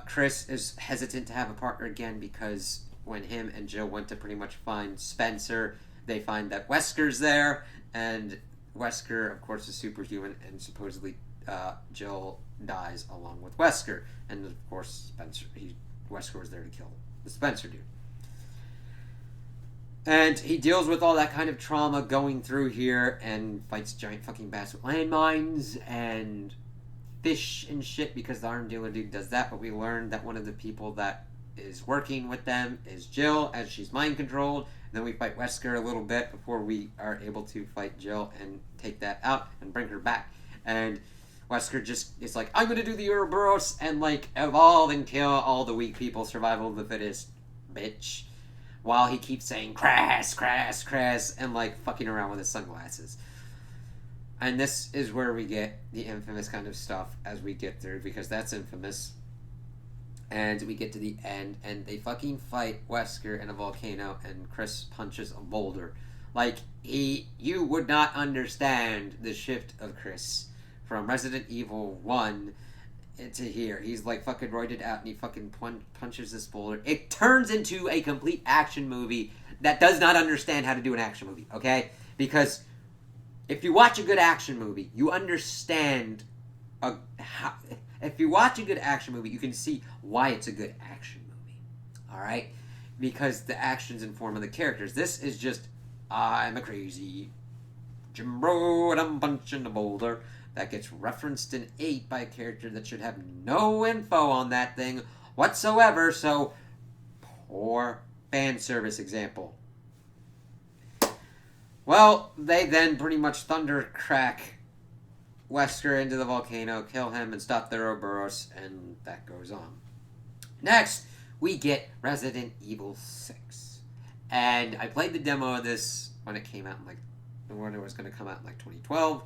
Chris is hesitant to have a partner again because when him and Jill went to pretty much find Spencer, they find that Wesker's there, and Wesker, of course, is superhuman, and supposedly Jill dies along with Wesker. And, of course, Wesker was there to kill the Spencer dude. And he deals with all that kind of trauma going through here and fights giant fucking bats with landmines and fish and shit, because the arm dealer dude does that. But we learned that one of the people that is working with them is Jill, as she's mind controlled. Then we fight Wesker a little bit before we are able to fight Jill and take that out and bring her back. And Wesker just is like, I'm gonna do the Ouroboros and, like, evolve and kill all the weak people, survival of the fittest, bitch. While he keeps saying, crass, crass, crass, and, like, fucking around with his sunglasses. And this is where we get the infamous kind of stuff as we get through, because that's infamous. And we get to the end, and they fucking fight Wesker in a volcano, and Chris punches a boulder. Like, you would not understand the shift of Chris from Resident Evil 1 to here. He's, like, fucking roided out, and he fucking punches this boulder. It turns into a complete action movie that does not understand how to do an action movie, okay? Because if you watch a good action movie, you understand if you watch a good action movie, you can see why it's a good action movie. Alright? Because the actions inform the characters. This is just, I'm a crazy Jim Bro and I'm punching a boulder. That gets referenced in 8 by a character that should have no info on that thing whatsoever. So, poor fan service example. Well, they then pretty much thunder crack Wesker into the volcano, kill him, and stop the Ouroboros, and that goes on. Next, we get Resident Evil 6. And I played the demo of this when it came out, when it was going to come out in, 2012,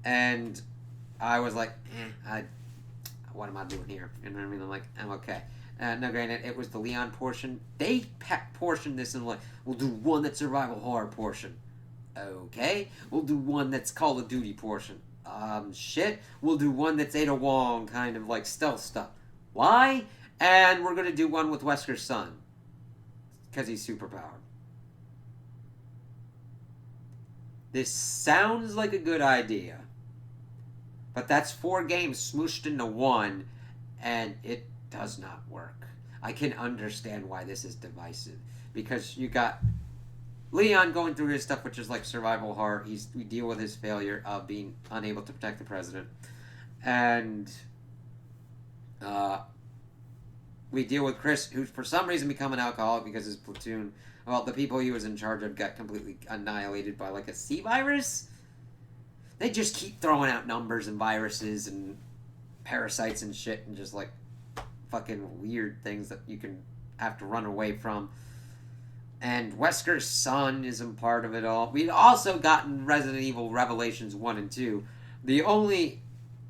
and I was like, what am I doing here? And I mean, I'm like, I'm okay. No, granted, it was the Leon portion. They portioned this in, we'll do one that's survival horror portion. Okay. We'll do one that's Call of Duty portion. Shit. We'll do one that's Ada Wong kind of stealth stuff. Why? And we're gonna do one with Wesker's son. Because he's superpowered. This sounds like a good idea. But that's 4 games smooshed into one, and it does not work. I can understand why this is divisive. Because you got Leon going through his stuff, which is survival horror. We deal with his failure of being unable to protect the president. And we deal with Chris, who's for some reason become an alcoholic because his platoon, the people he was in charge of got completely annihilated by a C virus. They just keep throwing out numbers and viruses, and parasites and shit, and just like fucking weird things that you can have to run away from. And Wesker's son isn't part of it all. We'd also gotten Resident Evil Revelations 1 and 2.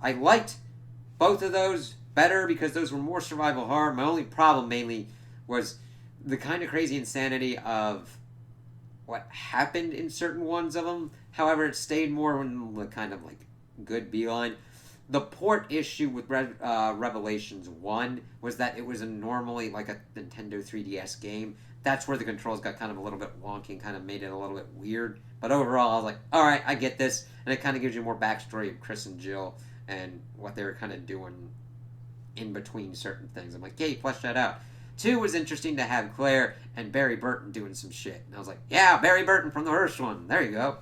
I liked both of those better because those were more survival horror. My only problem mainly was the kind of crazy insanity of what happened in certain ones of them. However, it stayed more in the kind of like good beeline. The port issue with Revelations 1 was that it was normally like a Nintendo 3DS game. That's where the controls got kind of a little bit wonky and kind of made it a little bit weird. But overall, I was like, alright, I get this. And it kind of gives you more backstory of Chris and Jill and what they were kind of doing in between certain things. I'm like, hey, flesh that out. 2 was interesting to have Claire and Barry Burton doing some shit. And I was like, yeah, Barry Burton from the first one. There you go.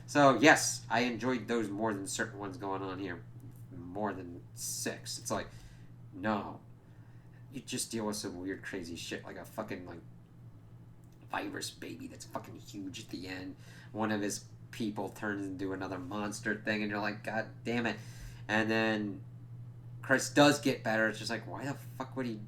So, yes, I enjoyed those more than certain ones going on here. More than 6. It's like, no. You just deal with some weird, crazy shit like a fucking, like, virus baby that's fucking huge at the end. One of his people turns into another monster thing, and you're like, God damn it. And then Chris does get better. It's just like, why the fuck would he...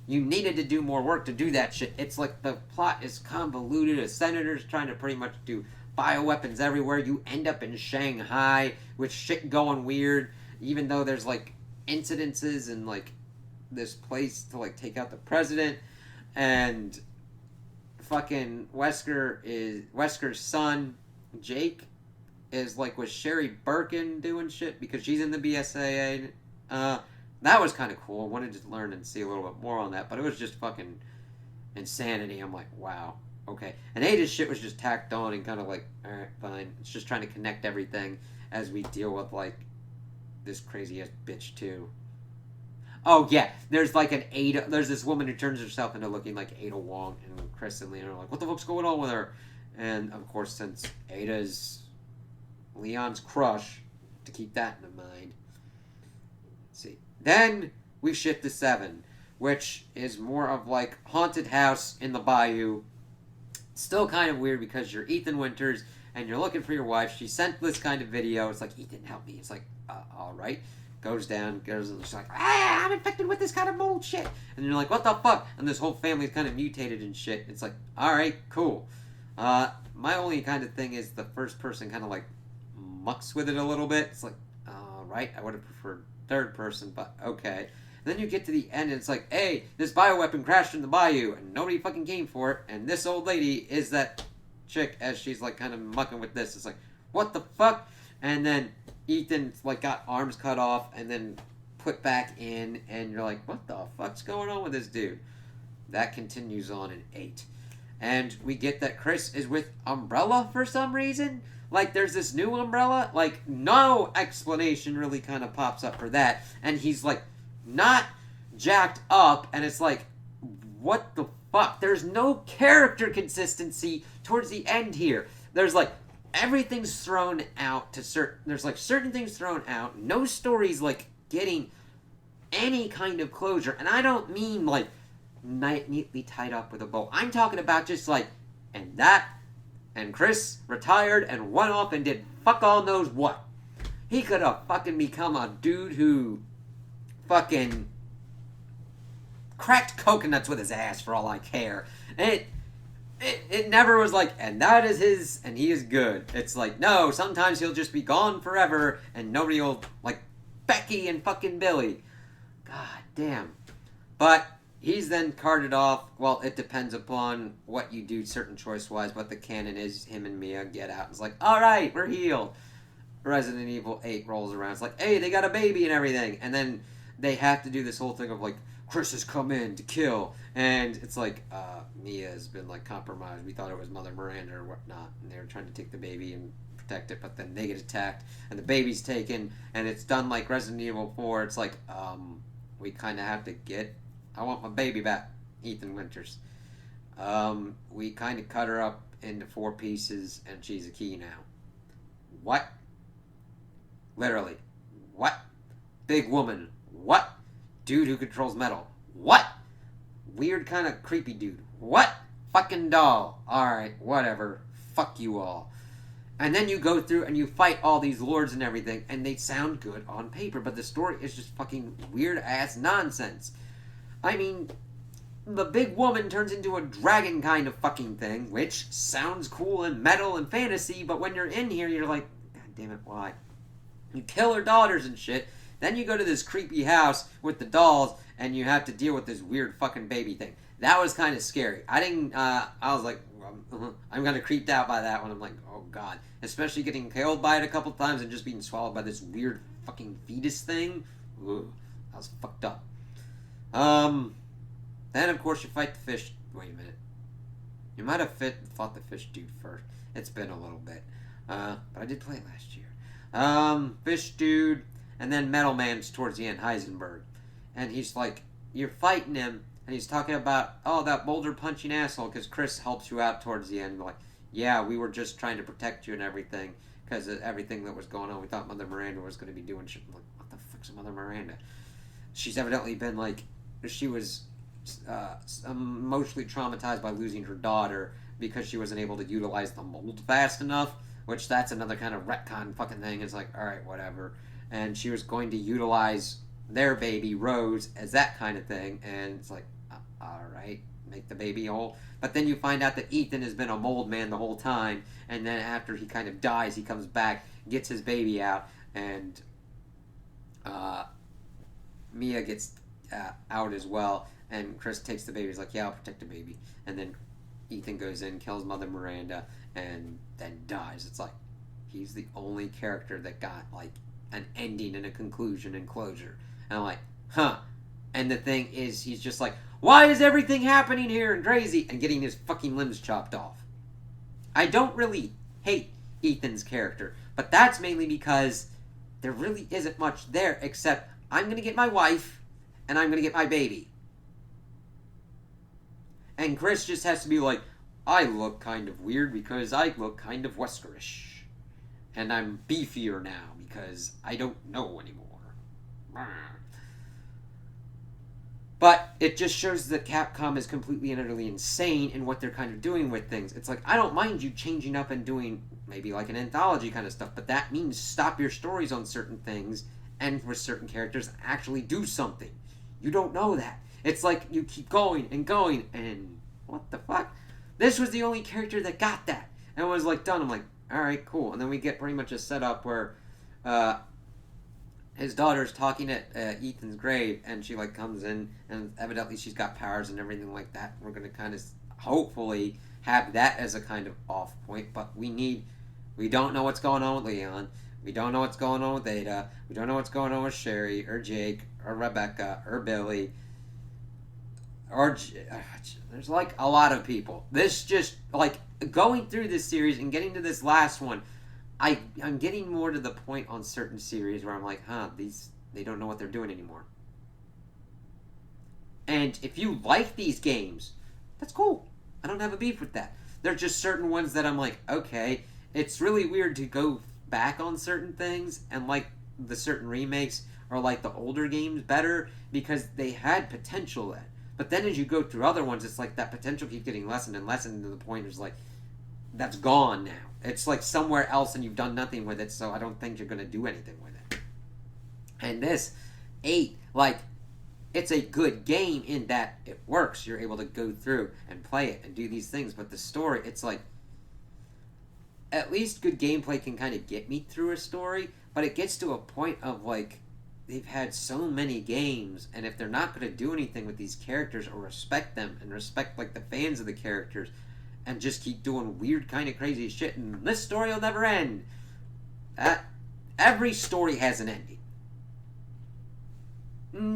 You needed to do more work to do that shit. It's like the plot is convoluted. A senator's trying to pretty much do bioweapons everywhere. You end up in Shanghai with shit going weird, even though there's like incidences in like this place to like take out the president. And fucking Wesker's son, Jake, is like with Sherry Birkin doing shit because she's in the BSAA. That was kind of cool. I wanted to learn and see a little bit more on that, but it was just fucking insanity. I'm like, wow, okay. And Ada's shit was just tacked on and kind of like, alright, fine. It's just trying to connect everything as we deal with like this crazy ass bitch too. Oh yeah, there's like an Ada. There's this woman who turns herself into looking like Ada Wong, and Chris and Leon are like, "What the fuck's going on with her?" And of course, since Ada's Leon's crush, to keep that in mind. Let's see. Then we shift to 7, which is more of like haunted house in the bayou. Still kind of weird because you're Ethan Winters and you're looking for your wife. She sent this kind of video. It's like, Ethan, help me. It's like, all right. Goes down, and she's like, I'm infected with this kind of mold shit. And you're like, what the fuck? And this whole family's kind of mutated and shit. It's like, alright, cool. My only kind of thing is the first person kind of like mucks with it a little bit. It's like, alright, I would have preferred third person, but okay. And then you get to the end and it's like, hey, this bioweapon crashed in the bayou and nobody fucking came for it. And this old lady is that chick as she's like kind of mucking with this. It's like, what the fuck? And then Ethan's like got arms cut off and then put back in, and you're like, what the fuck's going on with this dude? That continues on in 8. And we get that Chris is with Umbrella for some reason. Like, there's this new Umbrella. Like, no explanation really kind of pops up for that. And he's like, not jacked up, and it's like, what the fuck? There's no character consistency towards the end here. There's like, everything's thrown out to there's like certain things thrown out. No story's like getting any kind of closure. And I don't mean like neatly tied up with a bow. I'm talking about just like, and Chris retired and went off and did fuck all knows what. He could have fucking become a dude who fucking cracked coconuts with his ass for all I care. And it never was like, and that is his, and he is good. It's like, no, sometimes he'll just be gone forever, and nobody will, like, Becky and fucking Billy. God damn. But he's then carted off. Well, it depends upon what you do certain choice-wise, but the canon is him and Mia get out. It's like, alright, we're healed. Resident Evil 8 rolls around. It's like, hey, they got a baby and everything. And then they have to do this whole thing of, like, Chris has come in to kill, and it's like, Mia has been like compromised. We thought it was Mother Miranda or whatnot, and they were trying to take the baby and protect it, but then they get attacked, and the baby's taken, and it's done like Resident Evil 4. It's like, we kind of have to I want my baby back, Ethan Winters. We kind of cut her up into 4 pieces, and she's a key now. What? Literally. What? Big woman. What? Dude who controls metal. What? Weird kind of creepy dude. What? Fucking doll. Alright, whatever. Fuck you all. And then you go through and you fight all these lords and everything, and they sound good on paper, but the story is just fucking weird ass nonsense. I mean, the big woman turns into a dragon kind of fucking thing, which sounds cool and metal and fantasy, but when you're in here, you're like, God damn it, why? You kill her daughters and shit, then you go to this creepy house with the dolls, and you have to deal with this weird fucking baby thing. That was kind of scary. I was like, I'm kind of creeped out by that one. I'm like, oh god. Especially getting killed by it a couple times and just being swallowed by this weird fucking fetus thing. Ugh, that was fucked up. Then of course you fight the fish. Wait a minute. You might have fought the fish dude first. It's been a little bit. But I did play it last year. Fish dude, and then Metal Man's towards the end, Heisenberg. And he's like, you're fighting him, and he's talking about, oh, that boulder punching asshole, because Chris helps you out towards the end. Like, yeah, we were just trying to protect you and everything, because of everything that was going on. We thought Mother Miranda was going to be doing shit. I'm like, what the fuck's a Mother Miranda? She's evidently been like, she was emotionally traumatized by losing her daughter because she wasn't able to utilize the mold fast enough, which that's another kind of retcon fucking thing. It's like, alright, whatever. And she was going to utilize their baby, Rose, as that kind of thing, and it's like, alright, make the baby whole. But then you find out that Ethan has been a mold man the whole time, and then after he kind of dies, he comes back, gets his baby out, and Mia gets out as well, and Chris takes the baby. He's like, yeah, I'll protect the baby. And then Ethan goes in, kills Mother Miranda, and then dies. It's like, he's the only character that got, like, an ending and a conclusion and closure. And I'm like, huh. And the thing is, he's just like, why is everything happening here and crazy? And getting his fucking limbs chopped off. I don't really hate Ethan's character, but that's mainly because there really isn't much there except I'm going to get my wife and I'm going to get my baby. And Chris just has to be like, I look kind of weird because I look kind of Westerish. And I'm beefier now because I don't know anymore. But it just shows that Capcom is completely and utterly insane in what they're kind of doing with things. It's like, I don't mind you changing up and doing maybe like an anthology kind of stuff, but that means stop your stories on certain things and for certain characters actually do something. You don't know that. It's like you keep going, and what the fuck? This was the only character that got that and was like done. I'm like, alright, cool. And then we get pretty much a setup where his daughter's talking at Ethan's grave, and she like comes in, and evidently she's got powers and everything like that. We're gonna kind of hopefully have that as a kind of off point, but we don't know what's going on with Leon. We don't know what's going on with Ada. We don't know what's going on with Sherry or Jake or Rebecca or Billy. There's like a lot of people. This just like going through this series and getting to this last one. I'm getting more to the point on certain series where I'm like, they don't know what they're doing anymore. And if you like these games, that's cool. I don't have a beef with that. There's just certain ones that I'm like, okay, it's really weird to go back on certain things and like the certain remakes or like the older games better because they had potential then. But then as you go through other ones, it's like that potential keeps getting lessened and lessened to the point it's like, that's gone now. It's like somewhere else and you've done nothing with it, so I don't think you're going to do anything with it. And this 8, like, it's a good game in that it works. You're able to go through and play it and do these things, but the story, it's like, at least good gameplay can kind of get me through a story, but it gets to a point of, like, they've had so many games, and if they're not going to do anything with these characters or respect them and respect, like, the fans of the characters, and just keep doing weird kind of crazy shit, and this story will never end. Every story has an ending.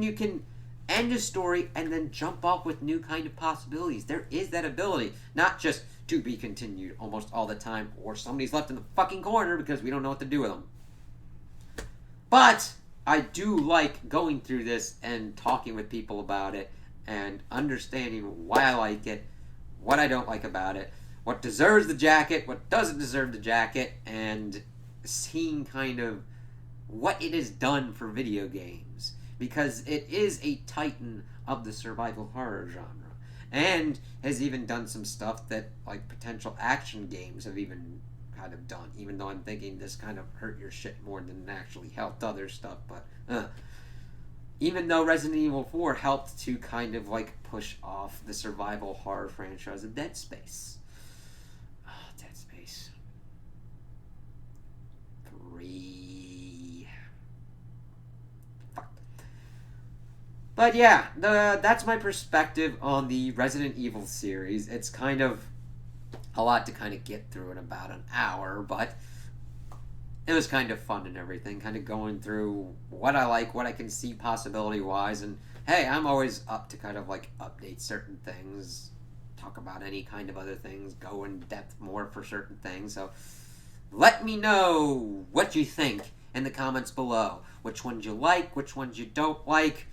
You can end a story and then jump off with new kind of possibilities. There is that ability. Not just to be continued almost all the time, or somebody's left in the fucking corner because we don't know what to do with them. But I do like going through this and talking with people about it and understanding why I like it, what I don't like about it, what deserves the jacket, what doesn't deserve the jacket, and seeing kind of what it has done for video games. Because it is a titan of the survival horror genre. And has even done some stuff that, like, potential action games have even kind of done. Even though I'm thinking this kind of hurt your shit more than it actually helped other stuff. But even though Resident Evil 4 helped to kind of like push off the survival horror franchise of Dead Space. Oh, Dead Space 3. Fuck. But yeah, that's my perspective on the Resident Evil series. It's kind of a lot to kind of get through in about an hour, but it was kind of fun and everything, kind of going through what I like, what I can see possibility wise, and hey, I'm always up to kind of like update certain things, talk about any kind of other things, go in depth more for certain things. So let me know what you think in the comments below. Which ones you like, which ones you don't like.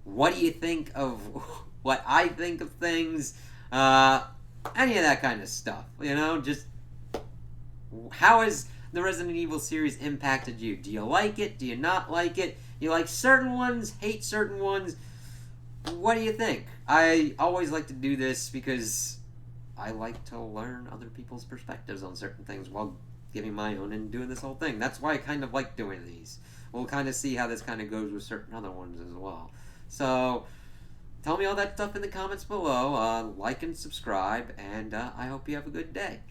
What do you think of what I think of things? Any of that kind of stuff. You know, just how has the Resident Evil series impacted you? Do you like it? Do you not like it? You like certain ones, hate certain ones? What do you think? I always like to do this because I like to learn other people's perspectives on certain things while giving my own and doing this whole thing. That's why I kind of like doing these. We'll kind of see how this kind of goes with certain other ones as well. So, tell me all that stuff in the comments below. Like and subscribe, and I hope you have a good day.